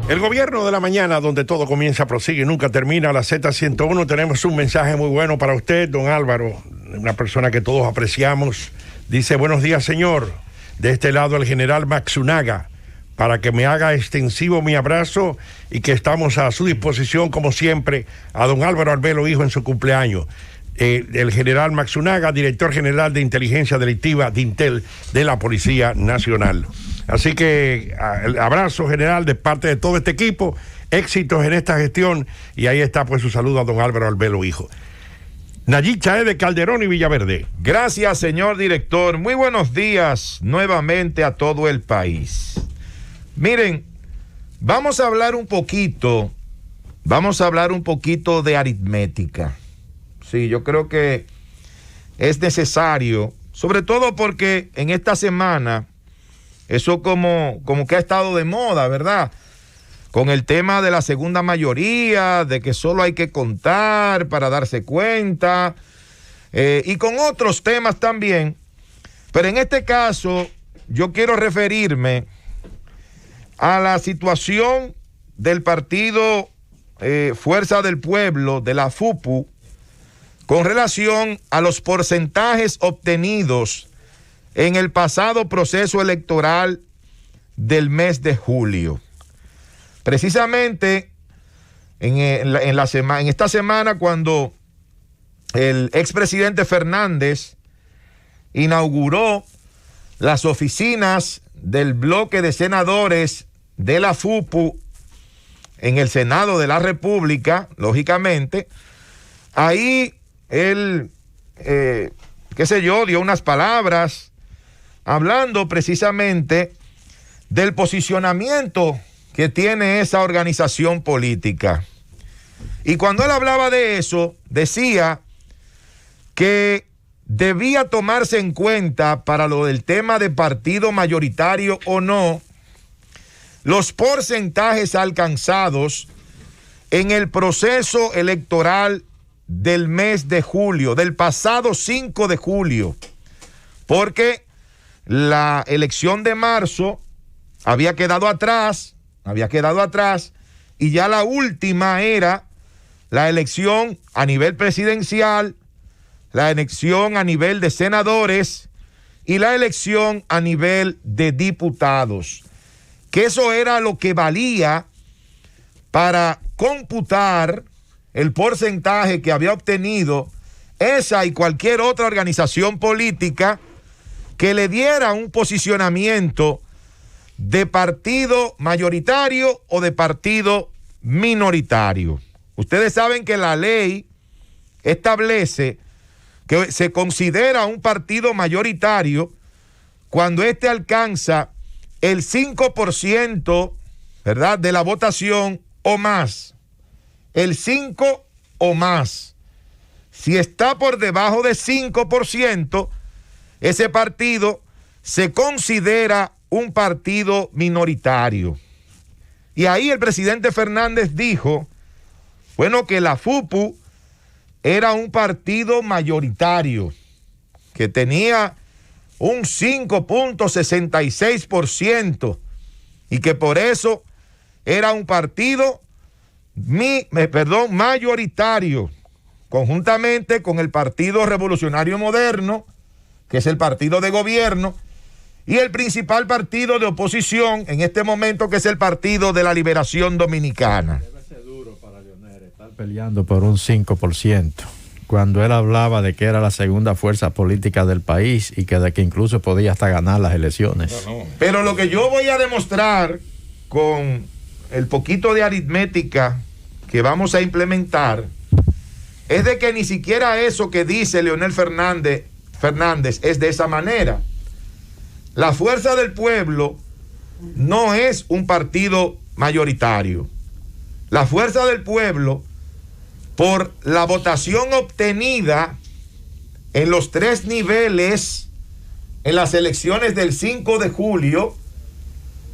El gobierno de la mañana, donde todo comienza, prosigue y nunca termina. La Z101, tenemos un mensaje muy bueno para usted, don Álvaro, una persona que todos apreciamos. Dice: buenos días, señor. De este lado, el general Matsunaga, para que me haga extensivo mi abrazo y que estamos a su disposición, como siempre, a don Álvaro Arbelo, hijo, en su cumpleaños. El general Matsunaga, director general de inteligencia delictiva de Intel de la Policía Nacional. Así que el abrazo general de parte de todo este equipo, éxitos en esta gestión, y ahí está pues su saludo a don Álvaro Arbelo, hijo. Nayib Chaé de Calderón y Villaverde. Gracias, señor director. Muy buenos días nuevamente a todo el país. Miren, vamos a hablar un poquito de aritmética. Sí, yo creo que es necesario, sobre todo porque en esta semana eso como que ha estado de moda, ¿verdad? Con el tema de la segunda mayoría, de que solo hay que contar para darse cuenta, y con otros temas también. Pero en este caso, yo quiero referirme a la situación del partido Fuerza del Pueblo, de la FUPU, con relación a los porcentajes obtenidos en el pasado proceso electoral del mes de julio. Precisamente en esta semana, cuando el expresidente Fernández inauguró las oficinas del bloque de senadores de la FUPU en el Senado de la República, lógicamente, ahí él, dio unas palabras hablando precisamente del posicionamiento que tiene esa organización política. Y cuando él hablaba de eso, decía que debía tomarse en cuenta, para lo del tema de partido mayoritario o no, los porcentajes alcanzados en el proceso electoral del mes de julio, del pasado 5 de julio, porque la elección de marzo había quedado atrás, y ya la última era la elección a nivel presidencial, la elección a nivel de senadores y la elección a nivel de diputados, que eso era lo que valía para computar el porcentaje que había obtenido esa y cualquier otra organización política que le diera un posicionamiento de partido mayoritario o de partido minoritario. Ustedes saben que la ley establece que se considera un partido mayoritario cuando éste alcanza el 5%, ¿verdad?, de la votación o más. El 5 o más. Si está por debajo de 5%, ese partido se considera un partido minoritario. Y ahí el presidente Fernández dijo, bueno, que la FUPU era un partido mayoritario, que tenía un 5.66% y que por eso era un partido mayoritario, conjuntamente con el Partido Revolucionario Moderno, que es el partido de gobierno, y el principal partido de oposición en este momento, que es el Partido de la Liberación Dominicana. Debe ser duro para Leonel estar peleando por un 5%, cuando él hablaba de que era la segunda fuerza política del país y que de que incluso podía hasta ganar las elecciones. Pero lo que yo voy a demostrar con el poquito de aritmética que vamos a implementar es de que ni siquiera eso que dice Leonel Fernández es de esa manera. La Fuerza del Pueblo no es un partido mayoritario. La Fuerza del Pueblo, por la votación obtenida en los 3 niveles en las elecciones del 5 de julio,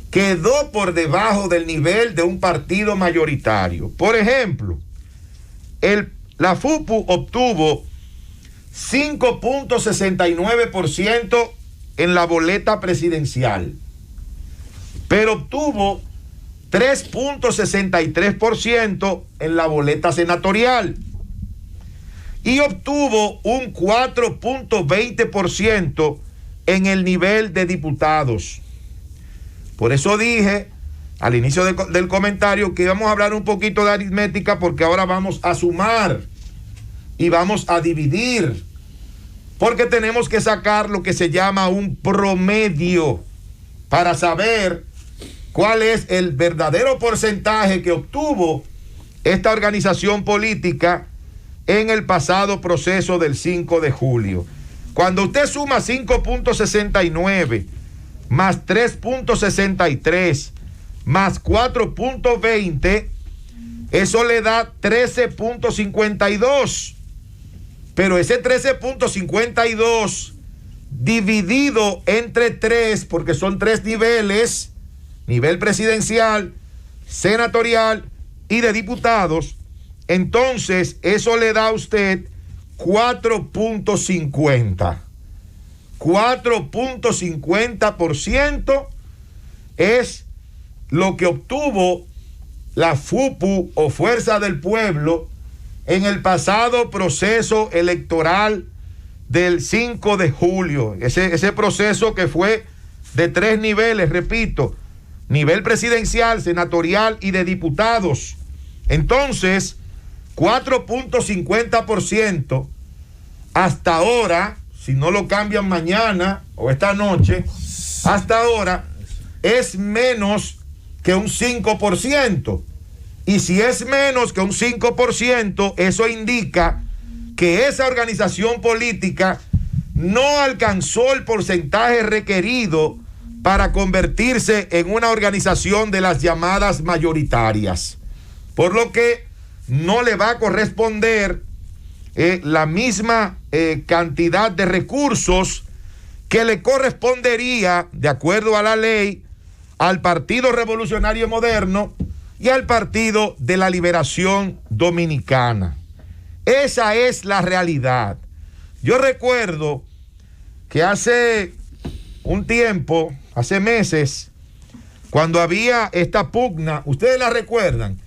quedó por debajo del nivel de un partido mayoritario. Por ejemplo, la FUPU obtuvo 5.69% en la boleta presidencial, pero obtuvo 3.63% en la boleta senatorial y obtuvo un 4.20% en el nivel de diputados. Por eso dije al inicio del comentario que íbamos a hablar un poquito de aritmética, porque ahora vamos a sumar y vamos a dividir, porque tenemos que sacar lo que se llama un promedio para saber cuál es el verdadero porcentaje que obtuvo esta organización política en el pasado proceso del 5 de julio. Cuando usted suma 5.69 más 3.63 más 4.20, eso le da 13.52. Pero ese 13.52 dividido entre 3, porque son 3 niveles, nivel presidencial, senatorial y de diputados, entonces eso le da a usted 4.50. 4.50% es lo que obtuvo la FUPU o Fuerza del Pueblo en el pasado proceso electoral del 5 de julio. Ese proceso que fue de 3 niveles, repito, nivel presidencial, senatorial y de diputados. Entonces, 4.50% hasta ahora, si no lo cambian mañana o esta noche, hasta ahora es menos que un 5%. Y si es menos que un 5%, eso indica que esa organización política no alcanzó el porcentaje requerido para convertirse en una organización de las llamadas mayoritarias. Por lo que no le va a corresponder la misma cantidad de recursos que le correspondería, de acuerdo a la ley, al Partido Revolucionario Moderno y al Partido de la Liberación Dominicana. Esa es la realidad. Yo recuerdo que hace un tiempo, hace meses, cuando había esta pugna, ¿ustedes la recuerdan?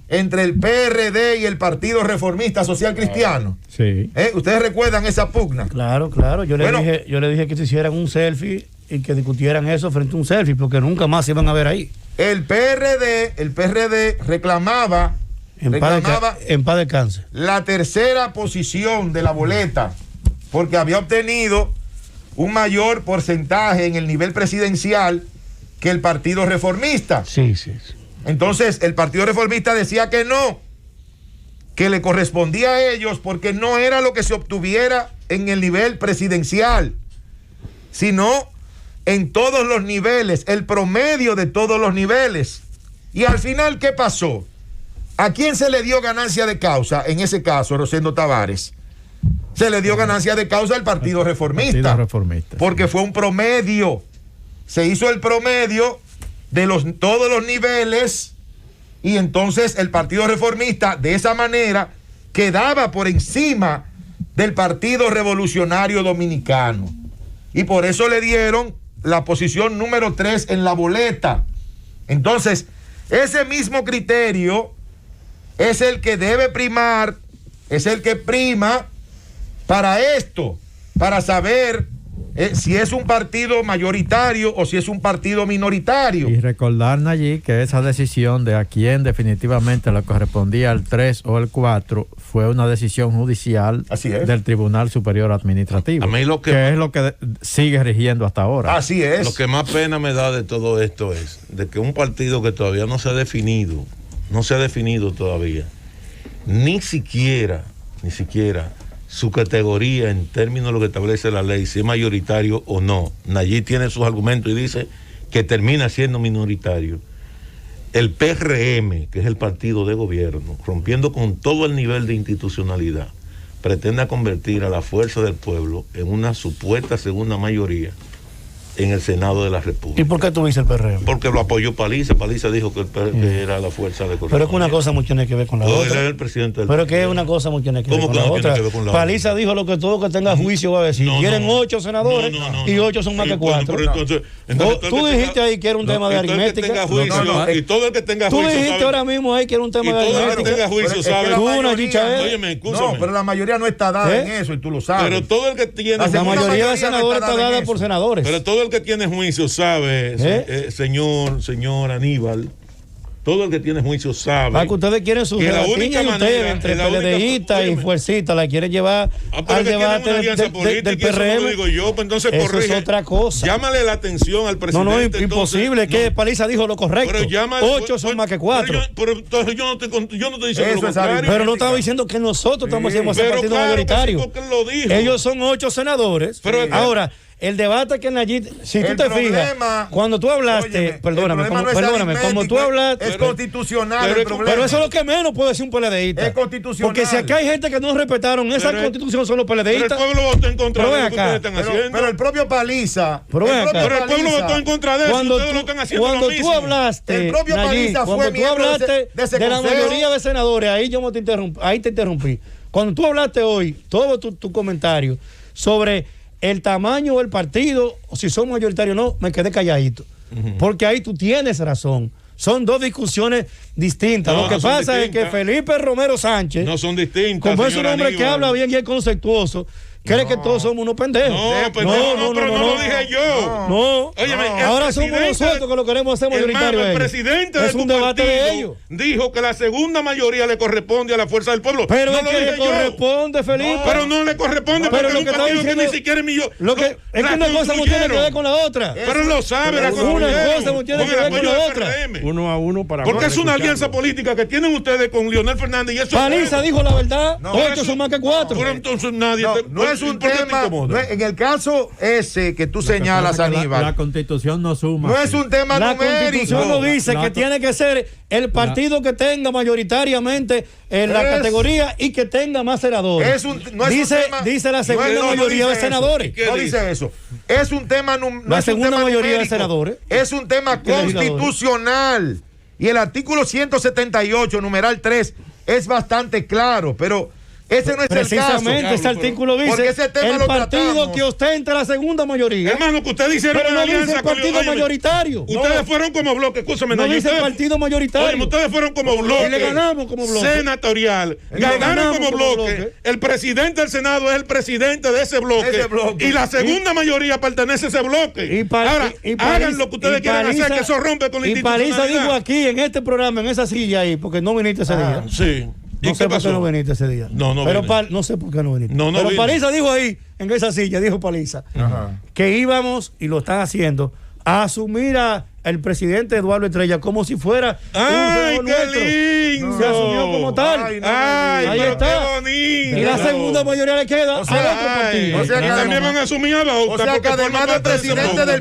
Entre el PRD y el Partido Reformista Social Cristiano. Sí. ¿Ustedes recuerdan esa pugna? Claro. Yo le dije que se hicieran un selfie y que discutieran eso frente a un selfie, porque nunca más se iban a ver ahí. El PRD reclamaba en paz descanse la tercera posición de la boleta, porque había obtenido un mayor porcentaje en el nivel presidencial que el Partido Reformista. Sí. Entonces el Partido Reformista decía que no, que le correspondía a ellos porque no era lo que se obtuviera en el nivel presidencial, sino en todos los niveles, el promedio de todos los niveles. Y al final, ¿qué pasó? ¿A quién se le dio ganancia de causa en ese caso, Rosendo Tavares? Se le dio ganancia de causa al Partido Reformista, porque fue un promedio. Se hizo el promedio de todos los niveles y entonces el Partido Reformista de esa manera quedaba por encima del Partido Revolucionario Dominicano. Y por eso le dieron la posición número 3 en la boleta. Entonces, ese mismo criterio es el que debe primar, es el que prima para esto, para saber si es un partido mayoritario o si es un partido minoritario. Y recordar, Nayib, que esa decisión de a quién definitivamente le correspondía el 3 o el 4 fue una decisión judicial del Tribunal Superior Administrativo. A mí lo que es lo que sigue rigiendo hasta ahora. Así es. Lo que más pena me da de todo esto es de que un partido que todavía no se ha definido todavía, ni siquiera su categoría en términos de lo que establece la ley, si es mayoritario o no. Nayib tiene sus argumentos y dice que termina siendo minoritario. El PRM, que es el partido de gobierno, rompiendo con todo el nivel de institucionalidad, pretende convertir a la Fuerza del Pueblo en una supuesta segunda mayoría en el Senado de la República. ¿Y por qué tú dices el PRM? Porque lo apoyó Paliza. Paliza dijo que el PRM que era la fuerza de corrección. Pero es que una cosa mucho tiene que ver con la Él otra. es el presidente del Pero que es una cosa mucho tiene que ver ¿Cómo con que la no tiene otra. que ver con la Paliza otra? dijo lo que todo que tenga juicio va a decir. No, Quieren no. 8 senadores y 8 son más que 4. Entonces, Tú dijiste ahí que era un tema de aritmética. Y todo el que tenga Tú juicio. dijiste ahora mismo ahí que era un tema de todo el que aritmética. tenga juicio sabe. Tú una chicha es. Óyeme, escúchame. No, pero la mayoría no está dada en eso y tú lo sabes. Pero todo el que tiene La mayoría de senadores está dada en por eso. senadores. Pero todo el que tiene juicio sabe, señor Aníbal, todo el que tiene juicio sabe. Que ustedes quieren su que la única rebatinha y ustedes manera, entre la única- PLDistas y óyeme. fuercita la quieren llevar Pero al que quieren debate una alianza del política, y eso no PRM. lo digo yo, pues entonces Eso corrige. es otra cosa. Llámale la atención al No, presidente. no, entonces, imposible. Que Paliza dijo lo correcto. Pero llámale, 8 son más que 4. Pero entonces yo no estoy diciendo Eso lo es contrario. aritmética. Pero no estaba diciendo que nosotros estamos haciendo ese Pero partido claro, mayoritario. pues sí, porque él lo dijo. Ellos son 8 senadores. Pero ahora, el debate que Nayib, si tú El te problema- fijas, cuando tú hablaste, Óyeme, perdóname, el problema no es perdóname, como tú aritmético, hablaste, es constitucional pero- el problema. pero eso es lo que menos puede decir un PLDista. Es constitucional. Porque si acá hay gente que no respetaron esa Pero- constitución, son los Pero el PLDistas. pueblo votó en contra Pero de lo ven que acá. ustedes están haciendo. Pero el propio Paliza. Pero ven acá. Pero el pueblo votó en contra de eso. Cuando Ustedes tú, lo están haciendo cuando lo tú mismo. hablaste, El propio Nayib, Paliza fue cuando tú miembro de hablaste ese de la consejo. mayoría de senadores, ahí yo te interrumpí. Cuando tú hablaste hoy, todo tu comentario sobre el tamaño del partido, o si son mayoritarios o no, me quedé calladito. Porque ahí tú tienes razón. Son dos discusiones distintas. No, Lo que no son pasa distintas. es que Felipe Romero Sánchez, No son distintas. como es un señor hombre que Aníbal. habla bien y es conceptuoso, cree que todos somos unos pendejos. No, pero no lo dije yo. No. Óyeme, el Ahora somos presidente- nosotros que lo queremos hacer mayoritario. Hermano, a el ellos. presidente de es tu un debate partido de ellos. dijo que la segunda mayoría le corresponde a la fuerza del pueblo. Pero no es lo que dije le yo. corresponde, Felipe. Pero no le corresponde Pero porque lo es que un está partido que diciendo- ni siquiera millón. Lo que, es que una cosa no tiene que ver con la otra. Pero él lo sabe, la Una construyeron cosa no tiene con que el ver con apoyo la del otra. PRM. 1-1 para Porque es una escucharlo. alianza política que tienen ustedes con Leonel Fernández y eso Paliza dijo la verdad. No, 8 son más que 4. Pero entonces nadie No es un ¿por qué te tema. incomoda? No es- en el caso ese que tú señalas, Aníbal, La constitución no suma. no es un tema La numérico. constitución no dice que tiene que ser el partido que tenga mayoritariamente en la Es- categoría y que tenga más senadores. No es dice, un tema, dice la no segunda es- no mayoría dice de eso. senadores. ¿Qué No dice? dice eso. Es un tema no La es un segunda tema mayoría de numérico. senadores. Es un tema ¿Qué legisladores? constitucional. Y el artículo 178, numeral 3, es bastante claro, pero ese no es el Precisamente caso. ese artículo Porque dice ese tema el lo partido tratamos. que ostenta la segunda mayoría. Hermano, que ustedes hicieron Pero una no dice alianza el partido óyeme, mayoritario. Ustedes fueron como bloque, escúchame, No Nayib, dice el ustedes- partido mayoritario. Óyeme, ustedes fueron como bloque. Y le ganamos como bloque. Senatorial. Le Ganaron ganamos como como bloque. bloque. El presidente del Senado es el presidente de ese bloque. Ese bloque. Y la segunda mayoría pertenece a ese bloque. Ahora, hagan lo que ustedes quieran hacer, que eso rompe con la Y Paliza institucionalidad. dijo aquí en este programa, en esa silla ahí, porque no viniste ese día. Sí. ¿Y No qué sé por qué pasó? no viniste ese día. No, no Pero vine. no sé por qué no viniste. No, no Pero vine. Paliza dijo ahí, en esa silla, dijo Paliza, que íbamos, y lo están haciendo, a asumir al presidente Eduardo Estrella como si fuera ¡Ay, un qué senador nuestro. lindo! Se asumió como tal. Ay, no, ¡Ay, Ahí pero está. qué bonito! Y la segunda mayoría le queda al otro partido. o sea que también van a asumir a Bauta. O sea que porque además forma del parte de ese presidente bloque. del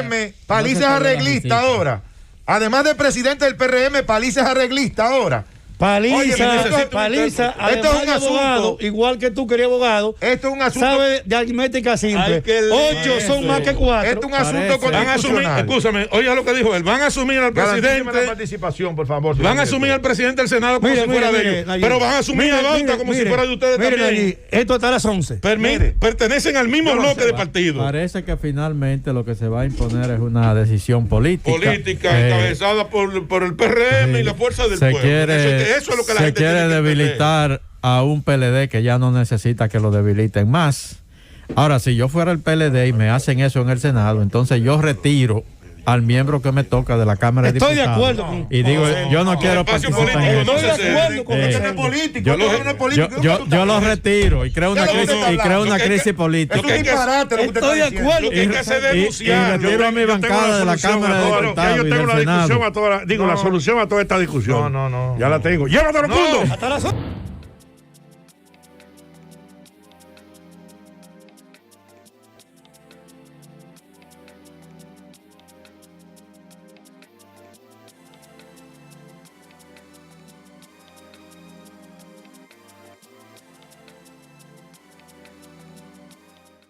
PRM, Paliza es arreglista ahora. Además del presidente del PRM, Paliza es arreglista ahora. Paliza, Oye, necesito- Paliza, esto además es un de abogado, asunto. igual que tú querías abogado, Esto es un asunto. sabe de aritmética simple. Ay, qué lindo. 8 son más que 4. Esto es un Parece. asunto Van a asumir, constitucional. escúchame, oiga lo que dijo él, van a asumir al Garantíceme la presidente, participación, por favor. van a asumir al presidente del Senado como si fuera de ellos, Nayib. pero van a asumir a Bauta como si fuera de ustedes mire, también. Nayib, esto está a las 11. Mire. Pertenecen al mismo Yo no bloque sé, de partido. Parece que finalmente lo que se va a imponer es una decisión política. Encabezada por el PRM y la fuerza del se pueblo. quiere, eso es lo que la se gente quiere tiene que entender. debilitar a un PLD que ya no necesita que lo debiliten más. Ahora, si yo fuera el PLD y me hacen eso en el Senado, entonces yo retiro al miembro que me toca de la Cámara de Estoy de Diputados. acuerdo con- Y digo, yo no quiero espacio participar en político eso. no Estoy de acuerdo con Eh, Esto eso. no es político. Yo, esto no es político. yo lo retiro y creo una Ya lo crisis, usted está y creo hablando. una Lo que- crisis política. Es un disparate lo que usted Estoy de está diciendo. acuerdo. Lo que hay que hacer es Y denunciar. retiro a mi bancada de la Cámara de Ya Diputados yo y tengo del la discusión Senado. a toda la, digo, la solución a toda esta discusión. No. Ya la tengo. ¡Llévatelo, punto! Hasta las 11.